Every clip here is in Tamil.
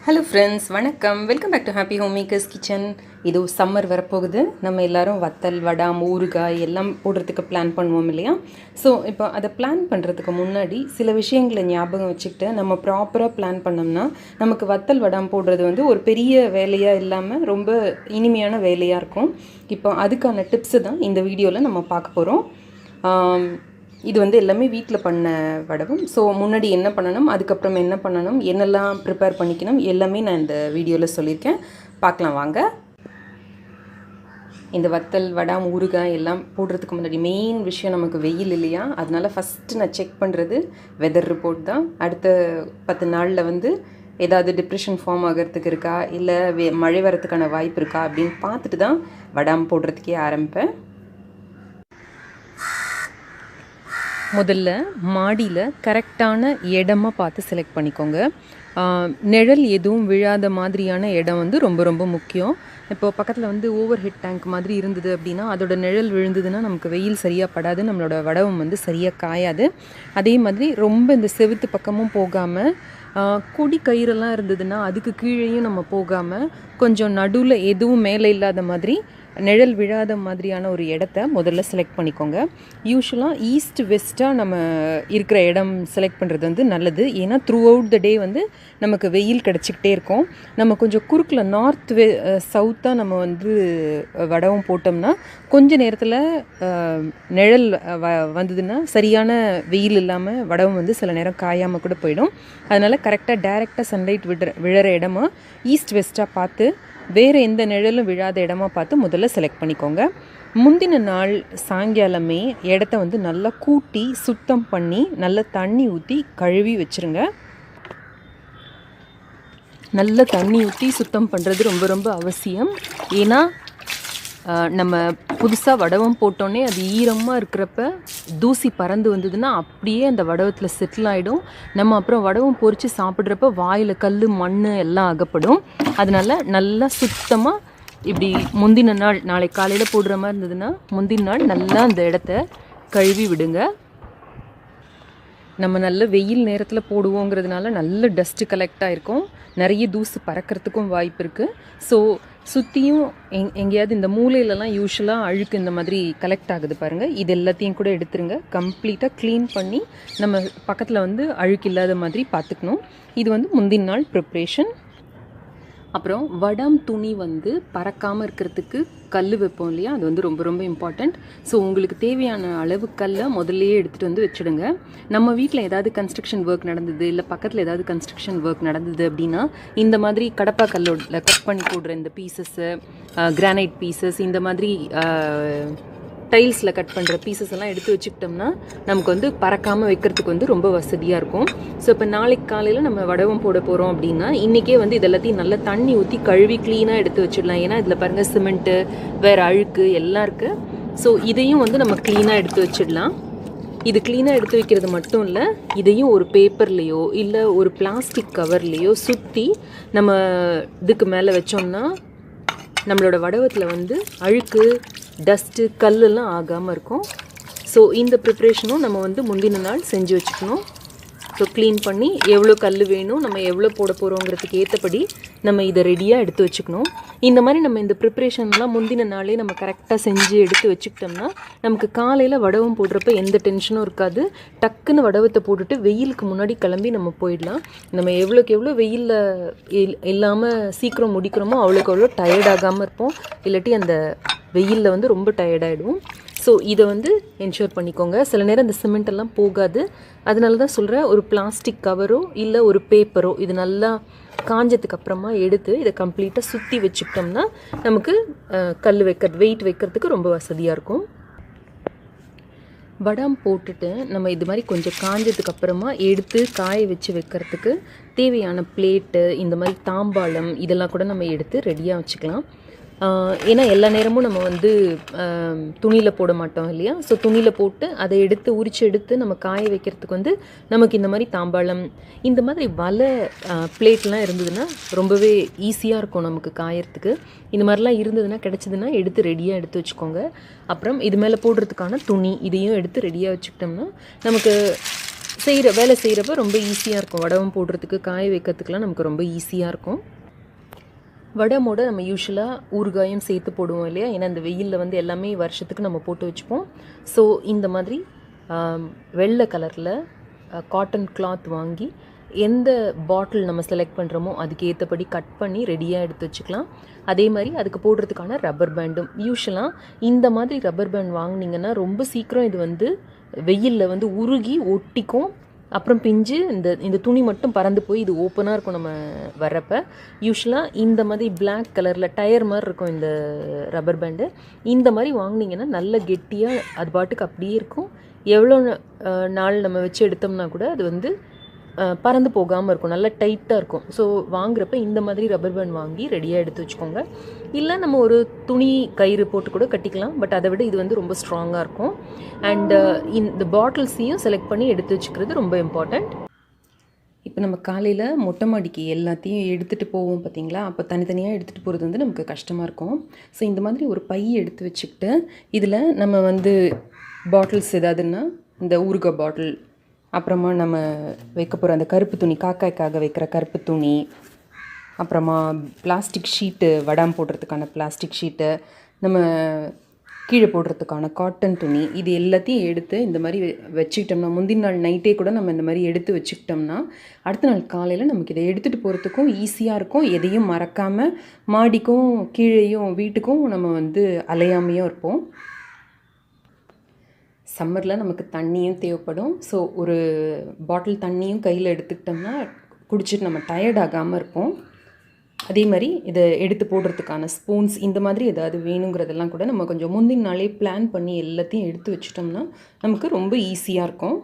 ஹலோ ஃப்ரெண்ட்ஸ், வணக்கம். Welcome back to happy home makers kitchen. இது சம்மர் வரப்போகுது. நம்ம எல்லோரும் வத்தல், வடாம், ஊறுகாய் எல்லாம் போடுறதுக்கு பிளான் பண்ணுவோம் இல்லையா? ஸோ இப்போ அதை பிளான் பண்ணுறதுக்கு முன்னாடி சில விஷயங்களை ஞாபகம் வச்சுக்கிட்டு நம்ம ப்ராப்பராக பிளான் பண்ணோம்னா நமக்கு வத்தல், வடாம் போடுறது வந்து ஒரு பெரிய வேலையாக இல்லாமல் ரொம்ப இனிமையான வேலையாக இருக்கும். இப்போ அதுக்கான டிப்ஸு தான் இந்த வீடியோவில் நம்ம பார்க்க போகிறோம். இது வந்து எல்லாமே வீட்டில் பண்ண வடவும். ஸோ முன்னாடி என்ன பண்ணணும், அதுக்கப்புறம் என்ன பண்ணணும், என்னெல்லாம் ப்ரிப்பேர் பண்ணிக்கணும், எல்லாமே நான் இந்த வீடியோவில் சொல்லியிருக்கேன். பார்க்கலாம் வாங்க. இந்த வத்தல், வடாம், ஊறுகாய் எல்லாம் போடுறதுக்கு முன்னாடி மெயின் விஷயம் நமக்கு வெயில் இல்லையா? அதனால் ஃபஸ்ட்டு நான் செக் பண்ணுறது வெதர் ரிப்போர்ட் தான். அடுத்த 10 நாளில் வந்து ஏதாவது டிப்ரெஷன் ஃபார்ம் ஆகிறதுக்கு இருக்கா, இல்லை மழை வரத்துக்கான வாய்ப்பு இருக்கா அப்படின்னு பார்த்துட்டு தான் வடாம் போடுறதுக்கே ஆரம்பிப்பேன். முதல்ல மாடியில் கரெக்டான இடமா பார்த்து செலக்ட் பண்ணிக்கோங்க. நிழல் எதுவும் விழாத மாதிரியான இடம் வந்து ரொம்ப ரொம்ப முக்கியம். இப்போ பக்கத்தில் வந்து ஓவர் ஹெட் டேங்க் மாதிரி இருந்தது அப்படின்னா அதோட நிழல் விழுந்ததுன்னா நமக்கு வெயில் சரியாக படாது, நம்மளோட வடவும் வந்து சரியாக காயாது. அதே மாதிரி ரொம்ப இந்த செவுத்து பக்கமும் போகாமல், கொடி கயிறெல்லாம் இருந்ததுன்னா அதுக்கு கீழேயும் நம்ம போகாமல், கொஞ்சம் நடுவில் எதுவும் மேலே இல்லாத மாதிரி நிழல் விழாத மாதிரியான ஒரு இடத்த முதல்ல செலக்ட் பண்ணிக்கோங்க. யூஸ்வலாக ஈஸ்ட் வெஸ்ட்டாக நம்ம இருக்கிற இடம் செலக்ட் பண்ணுறது வந்து நல்லது. ஏன்னா த்ரூ அவுட் த டே வந்து நமக்கு வெயில் கிடச்சிக்கிட்டே இருக்கும். நம்ம கொஞ்சம் குறுக்கில் நார்த் சவுத்தாக நம்ம வந்து வடவும் போட்டோம்னா கொஞ்ச நேரத்தில் நிழல் வந்ததுன்னா சரியான வெயில் இல்லாமல் வடவும் வந்து சில நேரம் காயாமல் கூட போயிடும். அதனால் கரெக்டாக டைரெக்டாக சன்லைட் விழற இடமா ஈஸ்ட் வெஸ்ட்டாக பார்த்து, வேறு எந்த நிழலும் விழாத இடமா பார்த்து முதல்ல செலக்ட் பண்ணிக்கோங்க. முந்தின நாள் சாயங்காலமே இடத்த வந்து நல்லா கூட்டி சுத்தம் பண்ணி நல்லா தண்ணி ஊற்றி கழுவி வச்சுருங்க. நல்ல தண்ணி ஊற்றி சுத்தம் பண்ணுறது ரொம்ப ரொம்ப அவசியம். ஏன்னா நம்ம புதுசாக வடவம் போட்டோன்னே அது ஈரமாக இருக்கிறப்ப தூசி பறந்து வந்ததுன்னா அப்படியே அந்த வடவத்தில் செட்டில் ஆகிடும். நம்ம அப்புறம் வடவம் பொரித்து சாப்பிட்றப்ப வாயில் கல், மண் எல்லாம் அகப்படும். அதனால் நல்லா சுத்தமாக இப்படி முந்தின நாள், நாளை காலையில் போடுற மாதிரி இருந்ததுன்னா முந்தின நாள் நல்லா அந்த இடத்த கழுவி விடுங்க. நம்ம நல்ல வெயில் நேரத்தில் போடுவோங்கிறதுனால நல்ல டஸ்ட்டு கலெக்ட் ஆகிருக்கும், நிறைய தூசு பறக்கிறதுக்கும் வாய்ப்பு இருக்குது. ஸோ சுற்றியும் எங்கேயாவது இந்த மூலையிலலாம் யூஸ்வலாக அழுக்கு இந்த மாதிரி கலெக்ட் ஆகுது பாருங்கள், இது எல்லாத்தையும் கூட எடுத்துருங்க. கம்ப்ளீட்டாக க்ளீன் பண்ணி நம்ம பக்கத்தில் வந்து அழுக்கு இல்லாத மாதிரி பார்த்துக்கணும். இது வந்து முந்தின நாள் ப்ரிப்ரேஷன். அப்புறம் வடம் துணி வந்து பறக்காமல் இருக்கிறதுக்கு கல் வைப்போம் இல்லையா, அது வந்து ரொம்ப ரொம்ப இம்பார்ட்டண்ட். ஸோ உங்களுக்கு தேவையான அளவு கல்லை முதல்லையே எடுத்துகிட்டு வந்து வச்சுடுங்க. நம்ம வீட்டில் ஏதாவது கன்ஸ்ட்ரக்ஷன் ஒர்க் நடந்தது, இல்லை பக்கத்தில் ஏதாவது கன்ஸ்ட்ரக்ஷன் ஒர்க் நடந்தது அப்படின்னா இந்த மாதிரி கடப்பா கல்லோட கட் பண்ணி போடுற இந்த பீசஸ்ஸு, கிரானைட் பீசஸ், இந்த மாதிரி டைல்ஸில் கட் பண்ணுற பீசஸ் எல்லாம் எடுத்து வச்சுக்கிட்டோம்னா நமக்கு வந்து பறக்காமல் வைக்கிறதுக்கு வந்து ரொம்ப வசதியாக இருக்கும். ஸோ இப்போ நாளைக்கு காலையில் நம்ம வடவம் போட போகிறோம் அப்படின்னா இன்றைக்கே வந்து இதெல்லாத்தையும் நல்லா தண்ணி ஊற்றி கழுவி க்ளீனாக எடுத்து வச்சிடலாம். ஏன்னா இதில் பாருங்கள் சிமெண்ட்டு, வேறு அழுக்கு எல்லாம் இருக்குது. ஸோ இதையும் வந்து நம்ம க்ளீனாக எடுத்து வச்சிடலாம். இது க்ளீனாக எடுத்து வைக்கிறது மட்டும் இல்லை, இதையும் ஒரு பேப்பர்லேயோ இல்லை ஒரு பிளாஸ்டிக் கவர்லேயோ சுற்றி நம்ம இதுக்கு மேலே வச்சோம்னா நம்மளோட வடவத்தில் வந்து அழுக்கு, டஸ்ட்டு, கல்லெல்லாம் ஆகாமல் இருக்கும். ஸோ இந்த ப்ரிப்ரேஷனும் நம்ம வந்து முந்தின நாள் செஞ்சு வச்சுக்கணும். ஸோ க்ளீன் பண்ணி எவ்வளோ கல் வேணும், நம்ம எவ்வளோ போட போகிறோங்கிறதுக்கு ஏற்றபடி நம்ம இதை ரெடியாக எடுத்து வச்சுக்கணும். இந்த மாதிரி நம்ம இந்த ப்ரிப்ரேஷன்லாம் முந்தின நாளே நம்ம கரெக்டாக செஞ்சு எடுத்து வச்சுக்கிட்டோம்னா நமக்கு காலையில் வடவம் போடுறப்ப எந்த டென்ஷனும் இருக்காது. டக்குன்னு வடவத்தை போட்டுட்டு வெயிலுக்கு முன்னாடி கிளம்பி நம்ம போயிடலாம். நம்ம எவ்வளோக்கு எவ்வளோ வெயிலில் இல்லாமல் சீக்கிரம் முடிக்கிறோமோ அவ்வளோக்கு அவ்வளோ டயர்டாகாமல் இருப்போம். இல்லாட்டி அந்த வெயிலில் வந்து ரொம்ப டயர்டாகிடுவோம். ஸோ இதை வந்து என்ஷூர் பண்ணிக்கோங்க. சில நேரம் இந்த சிமெண்டெல்லாம் போகாது. அதனால தான் சொல்கிறேன், ஒரு பிளாஸ்டிக் கவரோ இல்லை ஒரு பேப்பரோ இது நல்லா காஞ்சதுக்கு அப்புறமா எடுத்து இதை கம்ப்ளீட்டாக சுற்றி வச்சுக்கிட்டோம்னா நமக்கு கல் வெயிட் வைக்கிறதுக்கு ரொம்ப வசதியாக இருக்கும். வடம் போட்டுட்டு நம்ம இது மாதிரி கொஞ்சம் காஞ்சதுக்கு அப்புறமா எடுத்து காய வச்சு வைக்கிறதுக்கு தேவையான பிளேட்டு, இந்த மாதிரி தாம்பாளம் இதெல்லாம் கூட நம்ம எடுத்து ரெடியாக வச்சுக்கலாம். ஏன்னா எல்லா நேரமும் நம்ம வந்து துணியில் போட மாட்டோம் இல்லையா? ஸோ துணியில் போட்டு அதை எடுத்து உரித்து எடுத்து நம்ம காய வைக்கிறதுக்கு வந்து நமக்கு இந்த மாதிரி தாம்பாளம், இந்த மாதிரி வலை பிளேட்லாம் இருந்ததுன்னா ரொம்பவே ஈஸியாக இருக்கும் நமக்கு காயறதுக்கு. இந்த மாதிரிலாம் இருந்ததுன்னா கிடச்சிதுன்னா எடுத்து ரெடியாக எடுத்து வச்சுக்கோங்க. அப்புறம் இது மேலே போடுறதுக்கான துணி இதையும் எடுத்து ரெடியாக வச்சுக்கிட்டோம்னா நமக்கு வேலை செய்கிறப்ப ரொம்ப ஈஸியாக இருக்கும். வடகம் போடுறதுக்கு, காய வைக்கிறதுக்கெலாம் நமக்கு ரொம்ப ஈஸியாக இருக்கும். வடமோட நம்ம யூஸ்வலாக ஊறுகாயும் சேர்த்து போடுவோம் இல்லையா? ஏன்னா இந்த வெயிலில் வந்து எல்லாமே வருஷத்துக்கு நம்ம போட்டு வச்சுப்போம். ஸோ இந்த மாதிரி வெள்ளை கலரில் காட்டன் கிளாத் வாங்கி எந்த பாட்டில் நம்ம செலக்ட் பண்ணுறோமோ அதுக்கு ஏற்றபடி கட் பண்ணி ரெடியாக எடுத்து வச்சுக்கலாம். அதே மாதிரி அதுக்கு போடுறதுக்கான ரப்பர் பேண்டும் யூஸ்வலாக இந்த மாதிரி ரப்பர் பேண்ட் வாங்கினீங்கன்னா ரொம்ப சீக்கிரம் இது வந்து வெயிலில் வந்து உருகி ஒட்டிக்கும். அப்புறம் பிஞ்சு இந்த துணி மட்டும் பறந்து போய் இது ஓப்பனாக இருக்கும். நம்ம வர்றப்ப யூஸ்வலாக இந்த மாதிரி பிளாக் கலரில் டயர் மாதிரி இருக்கும் இந்த ரப்பர் பேண்டு. இந்த மாதிரி வாங்கினீங்கன்னா நல்ல கெட்டியாக அது பாட்டுக்கு அப்படியே இருக்கும். எவ்வளோ நாள் நம்ம வச்சு எடுத்தோம்னா கூட அது வந்து பறந்து போகாமல் இருக்கும், நல்லா டைட்டாக இருக்கும். ஸோ வாங்குறப்ப இந்த மாதிரி ரப்பர் பேண்ட் வாங்கி ரெடியாக எடுத்து வச்சுக்கோங்க. இல்லை நம்ம ஒரு துணி கயிறு போட்டு கூட கட்டிக்கலாம். பட் அதை விட இது வந்து ரொம்ப ஸ்ட்ராங்காக இருக்கும். அண்டு இந்த பாட்டில்ஸையும் செலக்ட் பண்ணி எடுத்து வச்சுக்கிறது ரொம்ப இம்பார்ட்டண்ட். இப்போ நம்ம காலையில் மொட்டை மாடிக்கு எல்லாத்தையும் எடுத்துகிட்டு போவோம் பார்த்தீங்களா? அப்போ தனித்தனியாக எடுத்துகிட்டு போகிறது வந்து நமக்கு கஷ்டமாக இருக்கும். ஸோ இந்த மாதிரி ஒரு பை எடுத்து வச்சுக்கிட்டு இதில் நம்ம வந்து பாட்டில்ஸ் ஏதாவதுன்னா இந்த ஊறுகாய் பாட்டில், அப்புறமா நம்ம வைக்க போகிற அந்த கருப்பு துணி, காக்காய்க்காக வைக்கிற கருப்பு துணி, அப்புறமா பிளாஸ்டிக் ஷீட்டு, வடாம் போடுறதுக்கான பிளாஸ்டிக் ஷீட்டு, நம்ம கீழே போடுறதுக்கான காட்டன் துணி, இது எல்லாத்தையும் எடுத்து இந்த மாதிரி வச்சுக்கிட்டோம்னா, முந்தின நாள் நைட்டே கூட நம்ம இந்த மாதிரி எடுத்து வச்சுக்கிட்டோம்னா அடுத்த நாள் காலையில் நமக்கு இதை எடுத்துகிட்டு போகிறதுக்கும் ஈஸியாக இருக்கும். எதையும் மறக்காமல் மாடிக்கும் கீழேயும் வீட்டுக்கும் நம்ம வந்து அலையாமையும் இருப்போம். சம்மரில் நமக்கு தண்ணியும் தேவைப்படும். ஸோ ஒரு பாட்டில் தண்ணியும் கையில் எடுத்துக்கிட்டோம்னா குடிச்சிட்டு நம்ம டயர்ட் ஆகாமல் இருப்போம். அதே மாதிரி இதை எடுத்து போடுறதுக்கான ஸ்பூன்ஸ் இந்த மாதிரி ஏதாவது வேணுங்கிறதெல்லாம் கூட நம்ம கொஞ்சம் முந்தின நாளே பிளான் பண்ணி எல்லாத்தையும் எடுத்து வச்சிட்டோம்னா நமக்கு ரொம்ப ஈஸியாக இருக்கும்.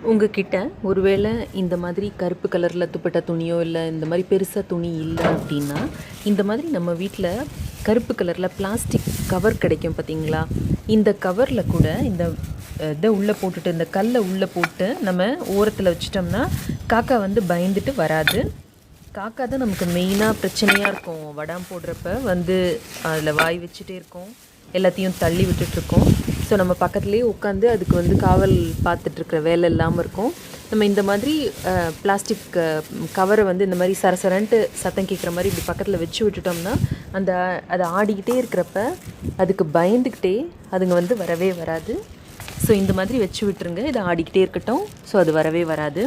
உங்ககிட்ட ஒருவேளை இந்த மாதிரி கருப்பு கலரில் துப்பட்ட துணியோ இல்லை இந்த மாதிரி பெருசாக துணி இல்லை அப்படின்னா இந்த மாதிரி நம்ம வீட்டில் கருப்பு கலரில் பிளாஸ்டிக் கவர் கிடைக்கும் பார்த்தீங்களா? இந்த கவரில் கூட இந்த இதை உள்ளே போட்டுட்டு இந்த கல்லை உள்ளே போட்டு நம்ம ஓரத்தில் வச்சிட்டோம்னா காக்கா வந்து பயந்துட்டு வராது. காக்கா தான் நமக்கு மெயினாக பிரச்சனையாக இருக்கும். வடாம் போடுறப்ப வந்து அதில் வாய் வச்சுட்டே இருக்கும், எல்லாத்தையும் தள்ளி விட்டுட்ருக்கோம். ஸோ நம்ம பக்கத்துலேயே உட்காந்து அதுக்கு வந்து காவல் பார்த்துட்ருக்குற வேலை இல்லாமல் இருக்கும். நம்ம இந்த மாதிரி பிளாஸ்டிக் கவரை வந்து இந்த மாதிரி சரசரன்ட்டு சத்தம் கேட்குற மாதிரி இப்படி பக்கத்தில் வச்சு விட்டுட்டோம்னா அதை ஆடிக்கிட்டே இருக்கிறப்ப அதுக்கு பயந்துக்கிட்டே அதுங்க வந்து வரவே வராது. ஸோ இந்த மாதிரி வச்சு விட்டுருங்க, இதை ஆடிக்கிட்டே இருக்கட்டும். ஸோ அது வரவே வராது.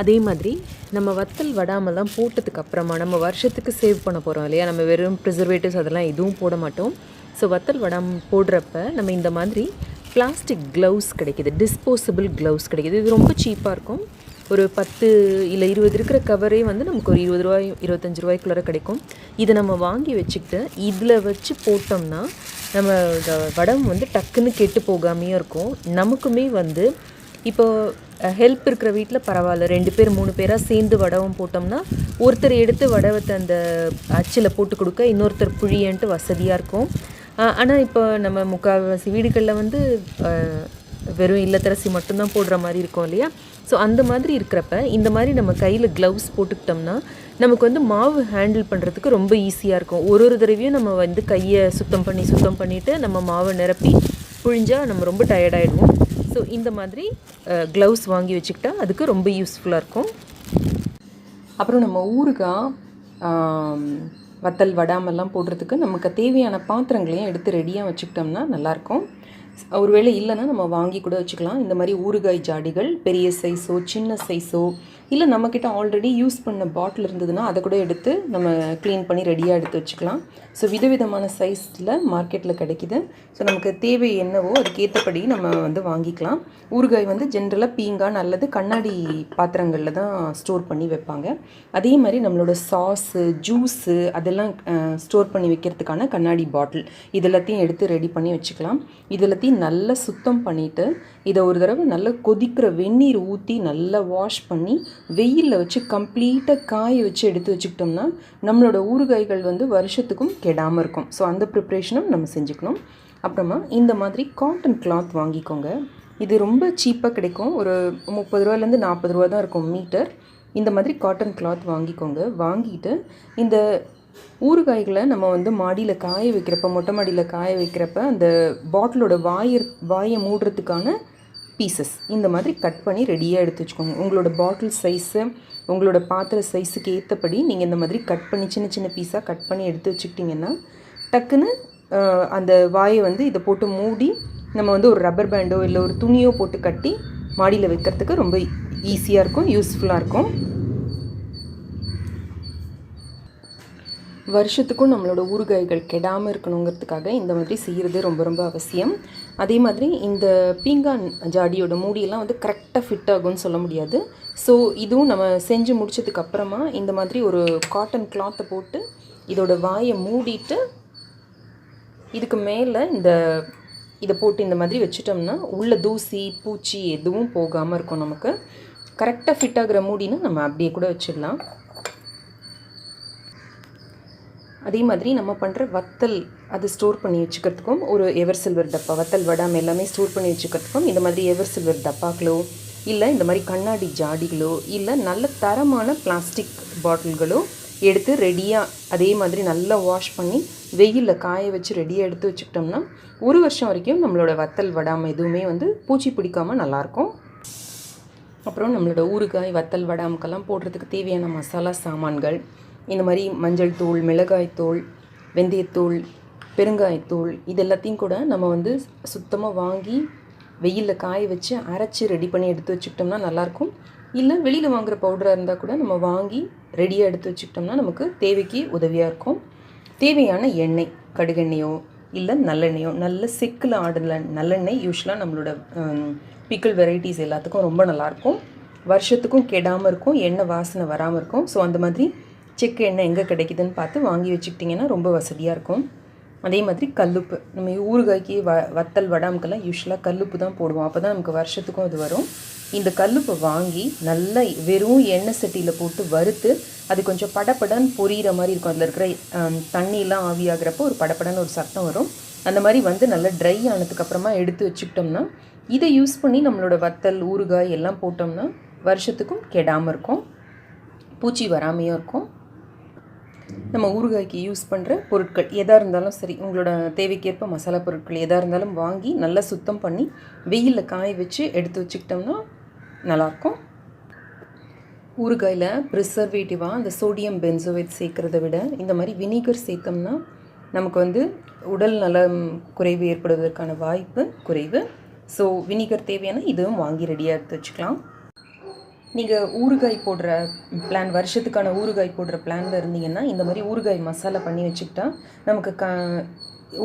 அதே மாதிரி நம்ம வத்தல் வடாமெல்லாம் போட்டதுக்கு அப்புறமா நம்ம வருஷத்துக்கு சேவ் பண்ண போகிறோம் இல்லையா? நம்ம வெறும் ப்ரிசர்வேட்டிவ்ஸ் அதெல்லாம் எதுவும் போட மாட்டோம். ஸோ வத்தல் வடம் போடுறப்ப நம்ம இந்த மாதிரி பிளாஸ்டிக் க்ளவுஸ் கிடைக்கிது, டிஸ்போசபிள் க்ளவுஸ் கிடைக்கிது. இது ரொம்ப சீப்பாக இருக்கும். ஒரு 10 இல்லை 20 இருக்கிற கவரே வந்து நமக்கு ஒரு 20 ரூபாய் 25 ரூபாய்க்குள்ளே கிடைக்கும். இதை நம்ம வாங்கி வச்சுக்கிட்டு இதில் வச்சு போட்டோம்னா நம்ம வடம் வந்து டக்குன்னு கெட்டு போகாமையும் இருக்கும். நமக்குமே வந்து இப்போ ஹெல்ப் இருக்கிற வீட்டில் பரவாயில்ல, 2 பேர் 3 பேராக சேர்ந்து வடவும் போட்டோம்னா ஒருத்தர் எடுத்து வடவத்தை அந்த அச்சில் போட்டு கொடுக்க இன்னொருத்தர் புழியன்ட்டு வசதியாக இருக்கும். ஆனால் இப்போ நம்ம முக்கால்வாசி வீடுகளில் வந்து வெறும் இல்லத்தரசி மட்டும்தான் போடுற மாதிரி இருக்கும் இல்லையா? ஸோ அந்த மாதிரி இருக்கிறப்ப இந்த மாதிரி நம்ம கையில் க்ளவுஸ் போட்டுக்கிட்டோம்னா நமக்கு வந்து மாவு ஹேண்டில் பண்ணுறதுக்கு ரொம்ப ஈஸியாக இருக்கும். ஒரு தடவையும் நம்ம வந்து கையை சுத்தம் பண்ணிவிட்டு நம்ம மாவை நிரப்பி புழிஞ்சால் நம்ம ரொம்ப டயர்டாகிடுவோம். ஸோ இந்த மாதிரி க்ளவுஸ் வாங்கி வச்சுக்கிட்டா அதுக்கு ரொம்ப யூஸ்ஃபுல்லாக இருக்கும். அப்புறம் நம்ம ஊறுகாய் வத்தல் வடாமெல்லாம் போடுறதுக்கு நமக்கு தேவையான பாத்திரங்களையும் எடுத்து ரெடியாக வச்சுக்கிட்டோம்னா நல்லாயிருக்கும். ஒருவேளை இல்லைன்னா நம்ம வாங்கி கூட வச்சுக்கலாம். இந்த மாதிரி ஊறுகாய் ஜாடிகள் பெரிய சைஸோ சின்ன சைஸோ இல்லை நம்மக்கிட்ட ஆல்ரெடி யூஸ் பண்ண பாட்டில் இருந்ததுன்னா அதை கூட எடுத்து நம்ம க்ளீன் பண்ணி ரெடியாக எடுத்து வச்சுக்கலாம். ஸோ விதவிதமான சைஸில் மார்க்கெட்டில் கிடைக்கிது. ஸோ நமக்கு தேவை என்னவோ அதுக்கேற்றபடி நம்ம வந்து வாங்கிக்கலாம். ஊறுகாய் வந்து ஜென்ரலாக பீங்கான் அல்லது கண்ணாடி பாத்திரங்களில் தான் ஸ்டோர் பண்ணி வைப்பாங்க. அதே மாதிரி நம்மளோட சாஸு ஜூஸு அதெல்லாம் ஸ்டோர் பண்ணி வைக்கிறதுக்கான கண்ணாடி பாட்டில் இதெல்லாத்தையும் எடுத்து ரெடி பண்ணி வச்சுக்கலாம். இதெல்லாத்தையும் நல்லா சுத்தம் பண்ணிவிட்டு இதை ஒரு தடவை நல்லா கொதிக்கிற வெந்நீர் ஊற்றி நல்லா வாஷ் பண்ணி வெயிலில் வச்சு கம்ப்ளீட்டாக காய வச்சு எடுத்து வச்சுக்கிட்டோம்னா நம்மளோட ஊறுகாய்கள் வந்து வருஷத்துக்கும் கெடாமல் இருக்கும். ஸோ அந்த ப்ரிப்ரேஷனும் நம்ம செஞ்சுக்கணும். அப்புறமா இந்த மாதிரி காட்டன் கிளாத் வாங்கிக்கோங்க. இது ரொம்ப சீப்பாக கிடைக்கும். ஒரு 30 ரூபாலேருந்து 40 ரூபா தான் இருக்கும் மீட்டர். இந்த மாதிரி காட்டன் கிளாத் வாங்கிக்கோங்க. வாங்கிட்டு இந்த ஊறுகாய்களை நம்ம வந்து மாடியில் காய வைக்கிறப்ப, மொட்டை மாடியில் காய வைக்கிறப்ப அந்த பாட்டிலோட வாயை மூடுறதுக்கான பீசஸ் இந்த மாதிரி கட் பண்ணி ரெடியாக எடுத்து வச்சுக்கோங்க. உங்களோட பாட்டில் சைஸு, உங்களோட பாத்திர சைஸுக்கு ஏற்றபடி நீங்கள் இந்த மாதிரி கட் பண்ணி சின்ன சின்ன பீஸாக கட் பண்ணி எடுத்து வச்சுக்கிட்டிங்கன்னா டக்குன்னு அந்த வாயை வந்து இதை போட்டு மூடி நம்ம வந்து ஒரு ரப்பர் பேண்டோ இல்லை ஒரு துணியோ போட்டு கட்டி மாடியில் வைக்கிறதுக்கு ரொம்ப ஈஸியாக இருக்கும், யூஸ்ஃபுல்லாக இருக்கும். வருஷத்துக்கும் நம்மளோட ஊறுகாய்கள் கெடாமல் இருக்கணுங்கிறதுக்காக இந்த மாதிரி செய்கிறது ரொம்ப ரொம்ப அவசியம். அதே மாதிரி இந்த பீங்கான் ஜாடியோட மூடியெல்லாம் வந்து கரெக்டாக ஃபிட் ஆகும்னு சொல்ல முடியாது. ஸோ இதுவும் நம்ம செஞ்சு முடிச்சதுக்கப்புறமா இந்த மாதிரி ஒரு காட்டன் கிளாத்தை போட்டு இதோட வாயை மூடிட்டு இதுக்கு மேலே இதை போட்டு இந்த மாதிரி வச்சுட்டோம்னா உள்ள தூசி பூச்சி எதுவும் போகாமல் இருக்கும். நமக்கு கரெக்டாக ஃபிட் ஆகிற மூடினா நம்ம அப்படியே கூட வச்சிடலாம். அதே மாதிரி நம்ம பண்ணுற வத்தல் அது ஸ்டோர் பண்ணி வச்சுக்கிறதுக்கும் ஒரு எவர் சில்வர் டப்பா, வத்தல் வடாமல் எல்லாமே ஸ்டோர் பண்ணி வச்சுக்கிறதுக்கும் இந்த மாதிரி எவர் சில்வர் டப்பாக்களோ இல்லை இந்த மாதிரி கண்ணாடி ஜாடிகளோ இல்லை நல்ல தரமான பிளாஸ்டிக் பாட்டில்களோ எடுத்து ரெடியாக அதே மாதிரி நல்லா வாஷ் பண்ணி வெயிலில் காய வச்சு ரெடியாக எடுத்து வச்சுக்கிட்டோம்னா 1 வருஷம் வரைக்கும் நம்மளோட வத்தல் வடாமல் எதுவுமே வந்து பூச்சி பிடிக்காமல் நல்லாயிருக்கும். அப்புறம் நம்மளோட ஊறுகாய் வத்தல் வடாமுக்கெல்லாம் போடுறதுக்கு தேவையான மசாலா சாமான்கள் இந்த மாதிரி மஞ்சள் தூள், மிளகாய்த்தூள், வெந்தயத்தூள், பெருங்காயத்தூள் இது எல்லாத்தையும் கூட நம்ம வந்து சுத்தமாக வாங்கி வெயிலில் காய வச்சு அரைச்சி ரெடி பண்ணி எடுத்து வச்சுக்கிட்டோம்னா நல்லாயிருக்கும். இல்லை வெளியில் வாங்குகிற பவுடராக இருந்தால் கூட நம்ம வாங்கி ரெடியாக எடுத்து வச்சுக்கிட்டோம்னா நமக்கு தேவைக்கு உதவியாக இருக்கும். தேவையான எண்ணெய், கடுகெண்ணெயோ இல்லை நல்லெண்ணெயோ, நல்ல செக்கில் ஆடல நல்லெண்ணெய் யூஸ்வலாக நம்மளோட பிக்கிள் வெரைட்டிஸ் எல்லாத்துக்கும் ரொம்ப நல்லாயிருக்கும். வருஷத்துக்கும் கெடாமல் இருக்கும், எண்ணெய் வாசனை வராமல் இருக்கும். ஸோ அந்த மாதிரி செக்கு எண்ணெய் எங்கே கிடைக்குதுன்னு பார்த்து வாங்கி வச்சுக்கிட்டிங்கன்னா ரொம்ப வசதியாக இருக்கும். அதே மாதிரி கல்லுப்பு, நம்ம ஊறுகாய்க்கு வத்தல் வடாமுக்கெல்லாம் யூஸ்வலாக கல்லுப்பு தான் போடுவோம். அப்போ தான் நமக்கு வருஷத்துக்கும் அது வரும். இந்த கல்லுப்பை வாங்கி நல்லா வெறும் எண்ணெய் சட்டியில் போட்டு வறுத்து அது கொஞ்சம் படப்படன்னு பொரியிற மாதிரி இருக்கும். அதில் இருக்கிற தண்ணியெலாம் ஆவியாகிறப்போ ஒரு படப்படன்னு ஒரு சத்தம் வரும். அந்த மாதிரி வந்து நல்லா ட்ரை ஆனதுக்கப்புறமா எடுத்து வச்சுக்கிட்டோம்னா இதை யூஸ் பண்ணி நம்மளோட வத்தல் ஊறுகாய் எல்லாம் போட்டோம்னா வருஷத்துக்கும் கெடாமல் இருக்கும், பூச்சி வராமையும் இருக்கும். நம்ம ஊறுகாய்க்கு யூஸ் பண்ணுற பொருட்கள் எதாக இருந்தாலும் சரி, உங்களோட தேவைக்கேற்ப மசாலா பொருட்கள் எதாக இருந்தாலும் வாங்கி நல்லா சுத்தம் பண்ணி வெயிலில் காய வச்சு எடுத்து வச்சுக்கிட்டோம்னா நல்லாயிருக்கும். ஊறுகாயில் ப்ரிசர்வேட்டிவாக அந்த சோடியம் பென்சோவேட் சேர்க்குறத விட இந்த மாதிரி வினிகர் சேர்த்தோம்னா நமக்கு வந்து உடல் நலம் குறைவு ஏற்படுவதற்கான வாய்ப்பு குறைவு. ஸோ வினிகர் தேவையான இதுவும் வாங்கி ரெடியாக எடுத்து வச்சுக்கலாம். நீங்கள் ஊறுகாய் போடுற பிளான், வருஷத்துக்கான ஊறுகாய் போடுற பிளானில் இருந்தீங்கன்னா இந்த மாதிரி ஊறுகாய் மசாலா பண்ணி வச்சுக்கிட்டா நமக்கு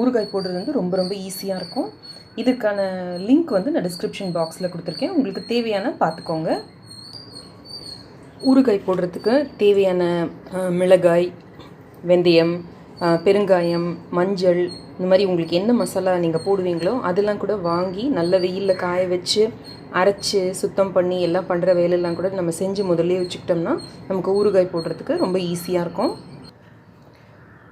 ஊறுகாய் போடுறது வந்து ரொம்ப ரொம்ப ஈஸியாக இருக்கும். இதுக்கான லிங்க் வந்து நான் டிஸ்கிரிப்ஷன் பாக்ஸில் கொடுத்துருக்கேன், உங்களுக்கு தேவையான பார்த்துக்கோங்க. ஊறுகாய் போடுறதுக்கு தேவையான மிளகாய், வெந்தயம், பெருங்காயம், மஞ்சள், இந்த மாதிரி உங்களுக்கு என்ன மசாலா நீங்கள் போடுவீங்களோ அதெல்லாம் கூட வாங்கி நல்ல வெயிலில் காய வச்சு அரைச்சி சுத்தம் பண்ணி எல்லாம் பண்ணுற வேலையெல்லாம் கூட நம்ம செஞ்சு முதல்ல வச்சுக்கிட்டோம்னா நமக்கு ஊறுகாய் போடுறதுக்கு ரொம்ப ஈஸியாக இருக்கும்.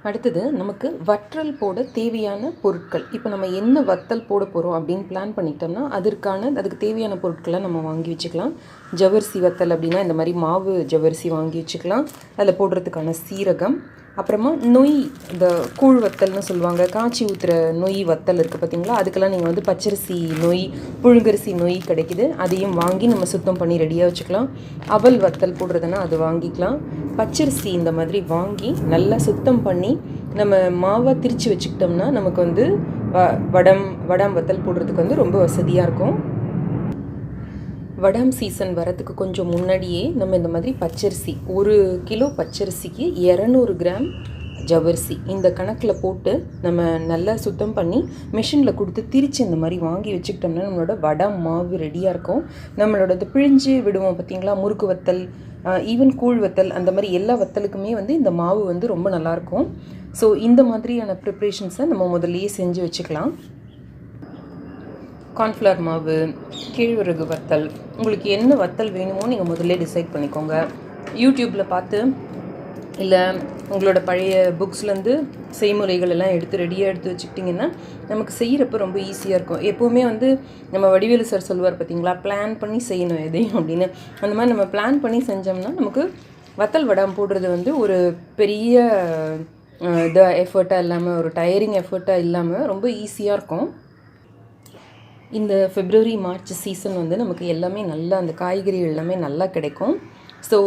அடுத்தது நமக்கு வற்றல் போட தேவையான பொருட்கள். இப்போ நம்ம என்ன வத்தல் போட போகிறோம் அப்படின்னு பிளான் பண்ணிட்டோம்னா அதுக்கு தேவையான பொருட்களை நம்ம வாங்கி வச்சுக்கலாம். ஜவ்வரிசி வத்தல் அப்படின்னா இந்த மாதிரி மாவு ஜவ்வரிசி வாங்கி வச்சுக்கலாம். அதில் போடுறதுக்கான சீரகம், அப்புறமா நொய், இந்த கூழ் வத்தல்னு சொல்லுவாங்க, காய்ச்சி ஊற்றுற நொய் வத்தல் இருக்குது பார்த்தீங்களா, அதுக்கெல்லாம் நீங்கள் வந்து பச்சரிசி நொய், புழுங்கரிசி நொய் கிடைக்கிது, அதையும் வாங்கி நம்ம சுத்தம் பண்ணி ரெடியாக வச்சுக்கலாம். அவல் வத்தல் போடுறதுன்னா அது வாங்கிக்கலாம். பச்சரிசி இந்த மாதிரி வாங்கி நல்லா சுத்தம் பண்ணி நம்ம மாவாக திரித்து வச்சுக்கிட்டோம்னா நமக்கு வந்து வடாம் வத்தல் போடுறதுக்கு வந்து ரொம்ப வசதியாக இருக்கும். வடாம் சீசன் வரத்துக்கு கொஞ்சம் முன்னாடியே நம்ம இந்த மாதிரி பச்சரிசி, 1 கிலோ பச்சரிசிக்கு 200 கிராம் ஜவ்வரிசி இந்த கணக்கில் போட்டு நம்ம நல்லா சுத்தம் பண்ணி மிஷினில் கொடுத்து திரித்து இந்த மாதிரி வாங்கி வச்சுக்கிட்டோம்னா நம்மளோட வடாம் மாவு ரெடியாக இருக்கும். நம்மளோட இது பிழிஞ்சு விடுவோம் பார்த்திங்களா, முறுக்கு வத்தல், ஈவன் கூழ் வத்தல், அந்த மாதிரி எல்லா வத்தலுக்குமே வந்து இந்த மாவு வந்து ரொம்ப நல்லாயிருக்கும். ஸோ இந்த மாதிரியான ப்ரிப்ரேஷன்ஸை நம்ம முதல்லையே செஞ்சு வச்சுக்கலாம். கார்ன்ஃப்ளவர் மாவு, கேழ்வரகு வத்தல், உங்களுக்கு என்ன வத்தல் வேணுமோ நீங்கள் முதல்ல டிசைட் பண்ணிக்கோங்க. யூடியூப்பில் பார்த்து இல்லை உங்களோட பழைய புக்ஸ்லேருந்து செய்முறைகள் எல்லாம் ரெடியாக எடுத்து வச்சுக்கிட்டிங்கன்னா நமக்கு செய்கிறப்ப ரொம்ப ஈஸியாக இருக்கும். எப்போவுமே வந்து நம்ம வடிவேலு சார் சொல்லுவார் பார்த்தீங்களா, பிளான் பண்ணி செய்யணும் எதையும் அப்படின்னு. அந்த மாதிரி நம்ம பிளான் பண்ணி செஞ்சோம்னா நமக்கு வத்தல் வடம் போடுறது வந்து ஒரு பெரிய எஃபர்ட்டாக இல்லாமல், ஒரு டயரிங் எஃபர்ட்டாக இல்லாமல் ரொம்ப ஈஸியாக இருக்கும். இந்த February March சீசன் வந்து நமக்கு எல்லாமே நல்லா, அந்த காய்கறிகள் எல்லாமே நல்லா கிடைக்கும். ஸோ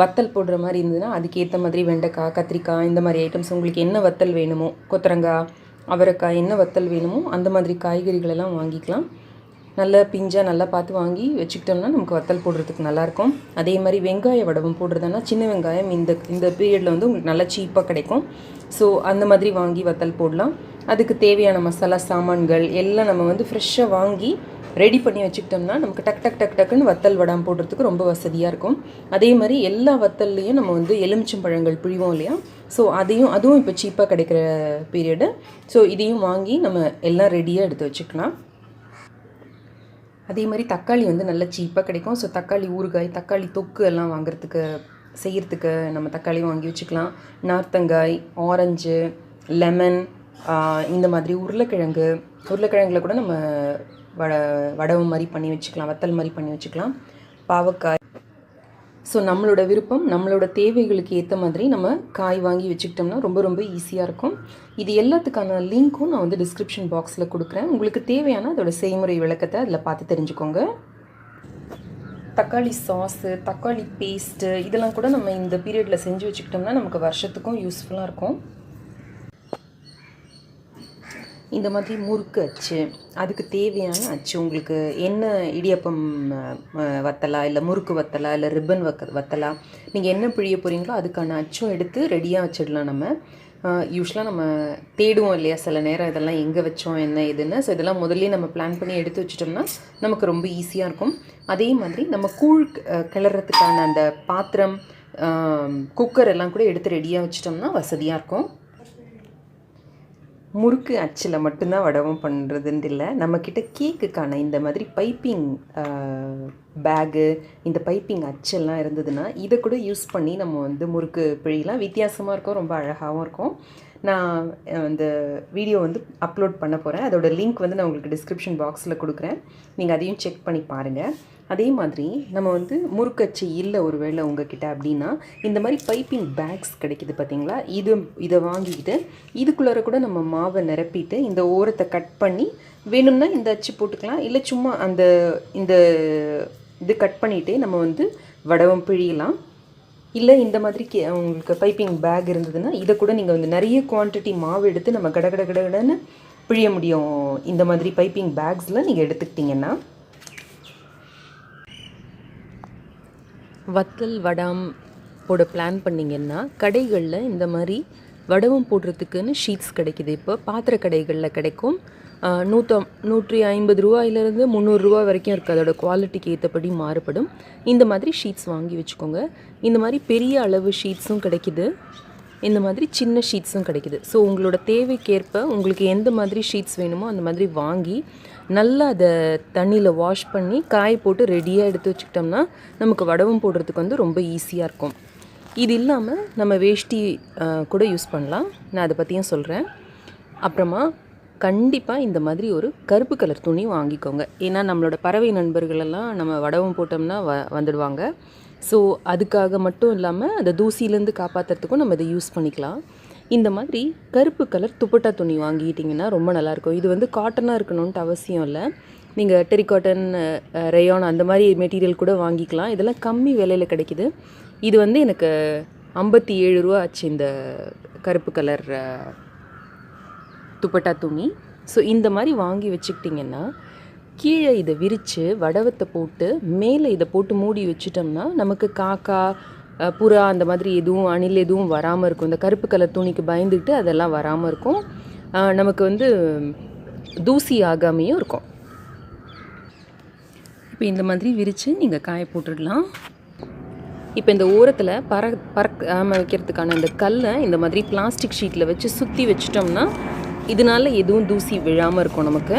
வத்தல் போடுற மாதிரி இருந்ததுன்னா அதுக்கேற்ற மாதிரி வெண்டைக்காய், கத்திரிக்காய், இந்த மாதிரி ஐட்டம்ஸ் உங்களுக்கு என்ன வத்தல் வேணுமோ, கொத்தரங்காய், அவரைக்காய், என்ன வத்தல் வேணுமோ அந்த மாதிரி காய்கறிகளெல்லாம் வாங்கிக்கலாம். நல்லா பிஞ்சாக நல்லா பார்த்து வாங்கி வச்சுக்கிட்டோம்னா நமக்கு வத்தல் போடுறதுக்கு நல்லாயிருக்கும். அதே மாதிரி வெங்காய வடகம் போடுறதுனா சின்ன வெங்காயம் இந்த பீரியடில் வந்து உங்களுக்கு நல்லா சீப்பாக கிடைக்கும். ஸோ அந்த மாதிரி வாங்கி வத்தல் போடலாம். அதுக்கு தேவையான மசாலா சாமான்கள் எல்லாம் நம்ம வந்து ஃப்ரெஷ்ஷாக வாங்கி ரெடி பண்ணி வச்சுக்கிட்டோம்னா நமக்கு டக்குன்னு வத்தல் வடம் போடுறதுக்கு ரொம்ப வசதியாக இருக்கும். அதே மாதிரி எல்லா வத்தல்லையும் நம்ம வந்து எலுமிச்சம்பழங்கள் பிழிவோம் இல்லையா, ஸோ அதுவும் இப்போ சீப்பாக கிடைக்கிற பீரியடு. ஸோ இதையும் வாங்கி நம்ம எல்லாம் ரெடியாக எடுத்து வச்சுக்கலாம். அதே மாதிரி தக்காளி வந்து நல்லா சீப்பாக கிடைக்கும். ஸோ தக்காளி ஊறுகாய், தக்காளி தொக்கு எல்லாம் செய்கிறதுக்கு நம்ம தக்காளி வாங்கி வச்சுக்கலாம். நார்த்தங்காய், ஆரஞ்சு, லெமன், இந்த மாதிரி உருளைக்கிழங்குல கூட நம்ம வடவு மாதிரி பண்ணி வச்சுக்கலாம், வத்தல் மாதிரி பண்ணி வச்சுக்கலாம். பாவக்காய். ஸோ நம்மளோட விருப்பம், நம்மளோட தேவைகளுக்கு ஏற்ற மாதிரி நம்ம காய் வாங்கி வச்சுக்கிட்டோம்னா ரொம்ப ரொம்ப ஈஸியாக இருக்கும். இது எல்லாத்துக்கான லிங்க்கும் நான் வந்து டிஸ்கிரிப்ஷன் பாக்ஸில் கொடுக்குறேன். உங்களுக்கு தேவையான அதோட செய்முறை விளக்கத்தை அதில் பார்த்து தெரிஞ்சுக்கோங்க. தக்காளி சாஸு, தக்காளி பேஸ்ட்டு இதெல்லாம் கூட நம்ம இந்த பீரியடில் செஞ்சு வச்சுக்கிட்டோம்னா நமக்கு வருஷத்துக்கும் யூஸ்ஃபுல்லாக இருக்கும். இந்த மாதிரி முறுக்கு அச்சு, அதுக்கு தேவையான அச்சு, உங்களுக்கு என்ன இடியப்பம் வத்தலா, இல்லை முறுக்கு வத்தலா, இல்லை ரிப்பன் வத்தலா, நீங்கள் என்ன பிழிய போகிறீங்களோ அதுக்கான அச்சும் எடுத்து ரெடியாக வச்சிடலாம். நம்ம யூஸ்வலாக நம்ம தேடுவோம் இல்லையா சில நேரம், இதெல்லாம் எங்கே வச்சோம் என்ன இதுன்னு. ஸோ இதெல்லாம் முதல்ல நம்ம பிளான் பண்ணி எடுத்து வச்சிட்டோம்னா நமக்கு ரொம்ப ஈஸியாக இருக்கும். அதே மாதிரி நம்ம கூழ் கிளறதுக்கான அந்த பாத்திரம், குக்கர் எல்லாம் கூட எடுத்து ரெடியாக வச்சிட்டோம்னா வசதியாக இருக்கும். முறுக்கு அச்சில் மட்டும்தான் வடகம் பண்ணுறதுன்னு இல்லை, நம்மக்கிட்ட கேக்குக்கான இந்த மாதிரி பைப்பிங் பேகு, இந்த பைப்பிங் அச்செல்லாம் இருந்ததுன்னா இதை கூட யூஸ் பண்ணி நம்ம வந்து முறுக்கு பிழியலாம். வித்தியாசமாக இருக்கும், ரொம்ப அழகாகவும் இருக்கும். நான் அந்த வீடியோ வந்து அப்லோட் பண்ண போகிறேன். அதோட லிங்க் வந்து நான் உங்களுக்கு டிஸ்கிரிப்ஷன் பாக்ஸில் கொடுக்குறேன், நீங்கள் அதையும் செக் பண்ணி பாருங்கள். அதே மாதிரி நம்ம வந்து முறுக்கச்சு இல்லை ஒரு வேளை உங்ககிட்ட அப்படின்னா இந்த மாதிரி பைப்பிங் பேக்ஸ் கிடைக்கிது பார்த்தீங்களா, இதை வாங்கிக்கிட்டு இதுக்குள்ளார கூட நம்ம மாவை நிரப்பிட்டு இந்த ஓரத்தை கட் பண்ணி வேணும்னா இந்த அச்சு போட்டுக்கலாம். இல்லை சும்மா இந்த இது கட் பண்ணிகிட்டே நம்ம வந்து வடகம் பிழியலாம். இல்லை இந்த மாதிரி உங்களுக்கு பைப்பிங் பேக் இருந்ததுன்னா இதை கூட நீங்கள் வந்து நிறைய குவான்டிட்டி மாவு எடுத்து நம்ம கடன்னு பிழிய முடியும். இந்த மாதிரி பைப்பிங் பேக்ஸில் நீங்கள் எடுத்துக்கிட்டிங்கன்னா வத்தல் வடம் போட பிளான் பண்ணிங்கன்னா கடைகளில் இந்த மாதிரி வடகம் போடுறதுக்குன்னு ஷீட்ஸ் கிடைக்கிது. இப்போ பாத்திர கடைகளில் கிடைக்கும். 150 ரூபாயிலேருந்து 300 ரூபா வரைக்கும் இருக்குது. அதோட குவாலிட்டிக்கு ஏற்றபடி மாறுபடும். இந்த மாதிரி ஷீட்ஸ் வாங்கி வச்சுக்கோங்க. இந்த மாதிரி பெரிய அளவு ஷீட்ஸும் கிடைக்கிது, இந்த மாதிரி சின்ன ஷீட்ஸும் கிடைக்கிது. ஸோ உங்களோட தேவைக்கேற்ப உங்களுக்கு எந்த மாதிரி ஷீட்ஸ் வேணுமோ அந்த மாதிரி வாங்கி நல்லா அதை தண்ணியில் வாஷ் பண்ணி காய போட்டு ரெடியாக எடுத்து வச்சுக்கிட்டோம்னா நமக்கு வடகம் போடுறதுக்கு வந்து ரொம்ப ஈஸியாக இருக்கும். இது இல்லாமல் நம்ம வேஷ்டி கூட யூஸ் பண்ணலாம், நான் அதை பற்றியும் சொல்கிறேன். அப்புறமா கண்டிப்பாக இந்த மாதிரி ஒரு கருப்பு கலர் துணி வாங்கிக்கோங்க. ஏன்னா நம்மளோட பறவை நண்பர்களெல்லாம் நம்ம வடகம் போட்டோம்னா வந்துடுவாங்க. ஸோ அதுக்காக மட்டும் இல்லாமல் அந்த தூசியிலேருந்து காப்பாற்றுறதுக்கும் நம்ம இதை யூஸ் பண்ணிக்கலாம். இந்த மாதிரி கருப்பு கலர் துப்பட்டா துணி வாங்கிட்டிங்கன்னா ரொம்ப நல்லாயிருக்கும். இது வந்து காட்டனாக இருக்கணுன்ட்டு அவசியம் இல்லை, நீங்கள் டெரிகாட்டன், ரேயான் அந்த மாதிரி மெட்டீரியல் கூட வாங்கிக்கலாம். இதெல்லாம் கம்மி விலையில் கிடைக்கிது. இது வந்து எனக்கு 57 ரூபா ஆச்சு இந்த கருப்பு கலர் துப்பட்டா துணி. ஸோ இந்த மாதிரி வாங்கி வச்சுக்கிட்டிங்கன்னா கீழே இதை விரித்து வடவத்தை போட்டு மேலே இதை போட்டு மூடி வச்சிட்டோம்னா நமக்கு காக்கா, புறா அந்த மாதிரி எதுவும் அணில் எதுவும் வராமல் இருக்கும். இந்த கருப்பு கலர் துணிக்கு பயந்துக்கிட்டு அதெல்லாம் வராமல் இருக்கும். நமக்கு வந்து தூசி ஆகாமையும் இருக்கும். இப்போ இந்த மாதிரி விரித்து நீங்கள் காய போட்டுடலாம். இப்போ இந்த ஓரத்தில் பறக்காம வைக்கிறதுக்கான இந்த கல்லை இந்த மாதிரி பிளாஸ்டிக் ஷீட்டில் வச்சு சுற்றி வச்சிட்டோம்னா இதனால் எதுவும் தூசி விழாமல் இருக்கும் நமக்கு.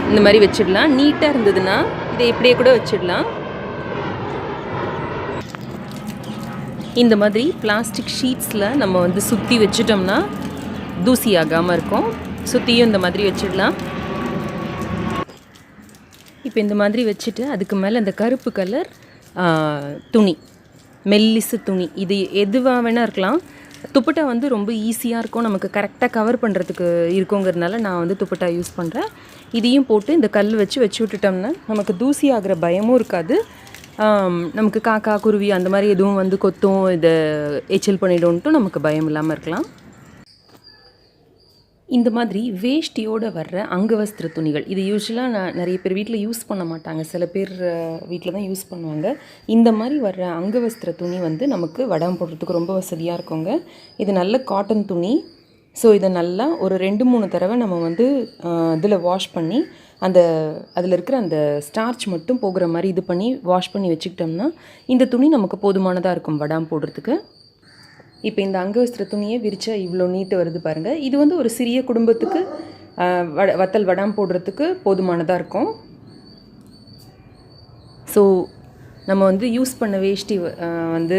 இந்த மாதிரி வச்சிடலாம். நீட்டாக இருந்ததுன்னா இதை இப்படியே கூட வச்சிடலாம். இந்த மாதிரி பிளாஸ்டிக் ஷீட்ஸில் நம்ம வந்து சுற்றி வச்சிட்டோம்னா தூசி ஆகாமல் இருக்கும். சுற்றியும் இந்த மாதிரி வச்சிடலாம். இப்போ இந்த மாதிரி வச்சுட்டு அதுக்கு மேலே இந்த கருப்பு கலர் துணி, மெல்லிசு துணி, இது எதுவாக வேணால் இருக்கலாம். துப்பட்டா வந்து ரொம்ப ஈஸியாக இருக்கும், நமக்கு கரெக்டாக கவர் பண்ணுறதுக்கு இருக்குங்கிறதுனால நான் வந்து துப்பட்டா யூஸ் பண்ணுறேன். இதையும் போட்டு இந்த கல் வச்சு விட்டுட்டோம்னா நமக்கு தூசி ஆகிற பயமும் இருக்காது. நமக்கு காக்கா குருவி அந்த மாதிரி எதுவும் வந்து கொத்தும் இதை எச்சல் பண்ணிவிடும்ன்ட்டும் நமக்கு பயம் இல்லாமல் இருக்கலாம். இந்த மாதிரி வேஷ்டியோடு வர்ற அங்கவஸ்திர துணிகள், இது யூஸ்வலாக நிறைய பேர் வீட்டில் யூஸ் பண்ண மாட்டாங்க, சில பேர் வீட்டில் தான் யூஸ் பண்ணுவாங்க. இந்த மாதிரி வர்ற அங்கவஸ்திர துணி வந்து நமக்கு வடம் போடுறதுக்கு ரொம்ப வசதியாக இருக்குங்க. இது நல்ல காட்டன் துணி. ஸோ இதை நல்லா ஒரு 2-3 தடவை நம்ம வந்து இதில் வாஷ் பண்ணி அதில் இருக்கிற அந்த ஸ்டார்ச் மட்டும் போகிற மாதிரி இது பண்ணி வாஷ் பண்ணி வச்சுக்கிட்டோம்னா இந்த துணி நமக்கு போதுமானதாக இருக்கும் வடம் போடுறதுக்கு. இப்போ இந்த அங்கவஸ்திர துணியை விரிச்சா இவ்வளோ நீட்டு வருது பாருங்கள். இது வந்து ஒரு சிறிய குடும்பத்துக்கு வத்தல் வடம் போடுறதுக்கு போதுமானதாக இருக்கும். ஸோ நம்ம வந்து யூஸ் பண்ண வேஷ்டி வந்து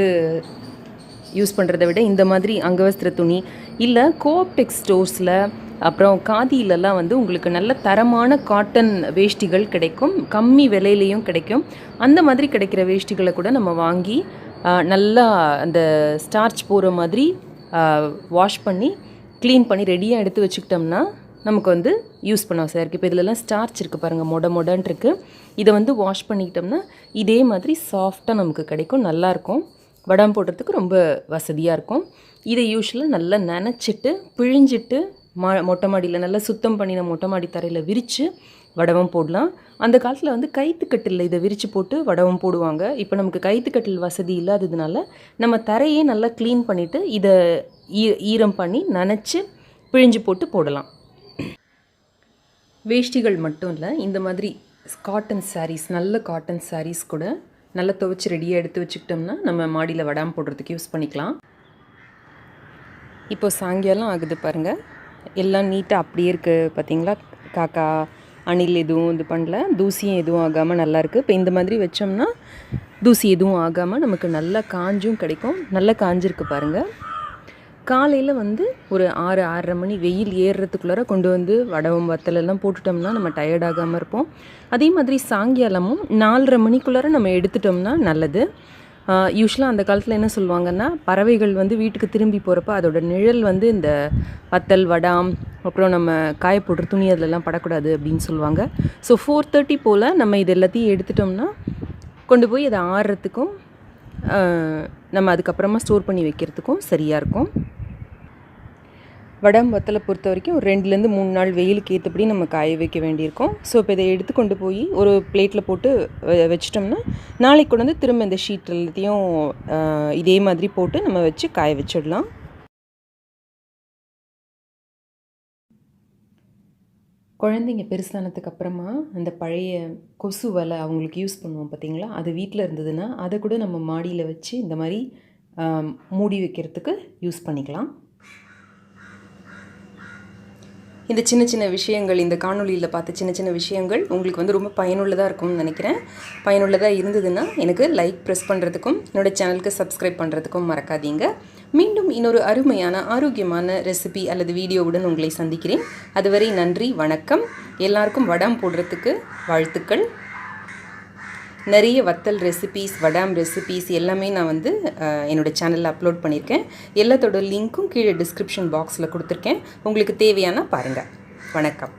யூஸ் பண்ணுறதை விட இந்த மாதிரி அங்கவஸ்திர துணி இல்லை கோஆப்டெக்ஸ் ஸ்டோர்ஸில் அப்புறம் காதியிலலாம் வந்து உங்களுக்கு நல்ல தரமான காட்டன் வேஷ்டிகள் கிடைக்கும், கம்மி விலையிலையும் கிடைக்கும். அந்த மாதிரி கிடைக்கிற வேஷ்டிகளை கூட நம்ம வாங்கி நல்லா அந்த ஸ்டார்ச் போகிற மாதிரி வாஷ் பண்ணி க்ளீன் பண்ணி ரெடியாக எடுத்து வச்சுக்கிட்டோம்னா நமக்கு வந்து யூஸ் பண்ண வசதியாக இருக்குது. இப்போ இதிலலாம் ஸ்டார்ச் இருக்குது பாருங்கள், மொடன்னு இருக்குது. இதை வந்து வாஷ் பண்ணிக்கிட்டோம்னா இதே மாதிரி சாஃப்டாக நமக்கு கிடைக்கும், நல்லாயிருக்கும், வடம் போடுறதுக்கு ரொம்ப வசதியாக இருக்கும். இதை யூஸ்வலாக நல்லா நனைச்சிட்டு பிழிஞ்சிட்டு மொட்டை மாடியில் நல்லா சுத்தம் பண்ணின மொட்டை மாடி தரையில் விரித்து வடவம் போடலாம். அந்த காலத்தில் வந்து கைத்துக்கட்டில் இதை விரித்து போட்டு வடவம் போடுவாங்க. இப்போ நமக்கு கைத்துக்கட்டில் வசதி இல்லாததுனால நம்ம தரையே நல்லா க்ளீன் பண்ணிவிட்டு இதை ஈரம் பண்ணி நனைச்சி பிழிஞ்சு போட்டு போடலாம். வேஷ்டிகள் மட்டும் இல்லை, இந்த மாதிரி காட்டன் சாரீஸ், நல்ல காட்டன் சாரீஸ் கூட நல்லா துவைச்சி ரெடியாக எடுத்து வச்சுக்கிட்டோம்னா நம்ம மாடியில் வடம் போடுறதுக்கு யூஸ் பண்ணிக்கலாம். இப்போ சாயங்காலம் ஆகுது பாருங்கள், எல்லாம் நீட்டாக அப்படியே இருக்குது பார்த்தீங்களா. காக்கா அணில் எதுவும் இது பண்ணல, தூசியும் எதுவும் ஆகாமல் நல்லாயிருக்கு. இப்போ இந்த மாதிரி வச்சோம்னா தூசி எதுவும் ஆகாமல் நமக்கு நல்லா காஞ்சும் கிடைக்கும். நல்லா காஞ்சிருக்கு பாருங்கள். காலையில் வந்து ஒரு 6-6:30 மணி வெயில் ஏறுறதுக்குள்ளார கொண்டு வந்து வடவம் வத்தலெல்லாம் போட்டுட்டோம்னா நம்ம டயர்டாகாமல் இருப்போம். அதே மாதிரி சாயங்காலமும் 4:30 மணிக்குள்ளார நம்ம எடுத்துட்டோம்னா நல்லது. யூஸ்வலாக அந்த காலத்தில் என்ன சொல்லுவாங்கன்னா, பறவைகள் வந்து வீட்டுக்கு திரும்பி போகிறப்ப அதோட நிழல் வந்து இந்த வத்தல் வடாம் அப்புறம் நம்ம காய போடுற துணி அதிலெல்லாம் படக்கூடாது அப்படின்னு சொல்லுவாங்க. ஸோ 4:30 போல் நம்ம இது எல்லாத்தையும் எடுத்துட்டோம்னா கொண்டு போய் அதை ஆறுறதுக்கும் நம்ம அதுக்கப்புறமா ஸ்டோர் பண்ணி வைக்கிறதுக்கும் சரியாக இருக்கும். வடம் வத்தலை பொறுத்த வரைக்கும் ஒரு 2-3 நாள் வெயிலுக்கு ஏற்றபடி நம்ம காய வைக்க வேண்டியிருக்கும். ஸோ இப்போ இதை எடுத்து கொண்டு போய் ஒரு பிளேட்டில் போட்டு வச்சிட்டோம்னா நாளைக்கு கொண்டு வந்து திரும்ப இந்த ஷீட் எல்லாத்தையும் இதே மாதிரி போட்டு நம்ம வச்சு காய வச்சிடலாம். குழந்தைங்க பெருசானதுக்கு அப்புறமா அந்த பழைய கொசு வலை அவங்களுக்கு யூஸ் பண்ணுவோம் பார்த்தீங்களா, அது வீட்டில் இருந்ததுன்னா அதை கூட நம்ம மாடியில் வச்சு இந்த மாதிரி மூடி வைக்கிறதுக்கு யூஸ் பண்ணிக்கலாம். இந்த சின்ன சின்ன விஷயங்கள், இந்த காணொலியில் பார்த்த சின்ன சின்ன விஷயங்கள் உங்களுக்கு வந்து ரொம்ப பயனுள்ளதாக இருக்கும்னு நினைக்கிறேன். பயனுள்ளதாக இருந்ததுன்னா எனக்கு லைக் ப்ரெஸ் பண்ணுறதுக்கும் என்னோடய சேனலுக்கு சப்ஸ்கிரைப் பண்ணுறதுக்கும் மறக்காதீங்க. மீண்டும் இன்னொரு அருமையான ஆரோக்கியமான ரெசிபி அல்லது வீடியோவுடன் உங்களை சந்திக்கிறேன். அதுவரை நன்றி, வணக்கம். எல்லாருக்கும் வடம் போடுறதுக்கு வாழ்த்துக்கள். நிறைய வத்தல் ரெசிபீஸ், வடாம் ரெசிபீஸ் எல்லாமே நான் வந்து என்னோடய சேனலில் அப்லோட் பண்ணியிருக்கேன். எல்லாத்தோட லிங்க்கும் கீழே டிஸ்கிரிப்ஷன் பாக்ஸில் கொடுத்துருக்கேன். உங்களுக்கு தேவையான பாருங்கள். வணக்கம்.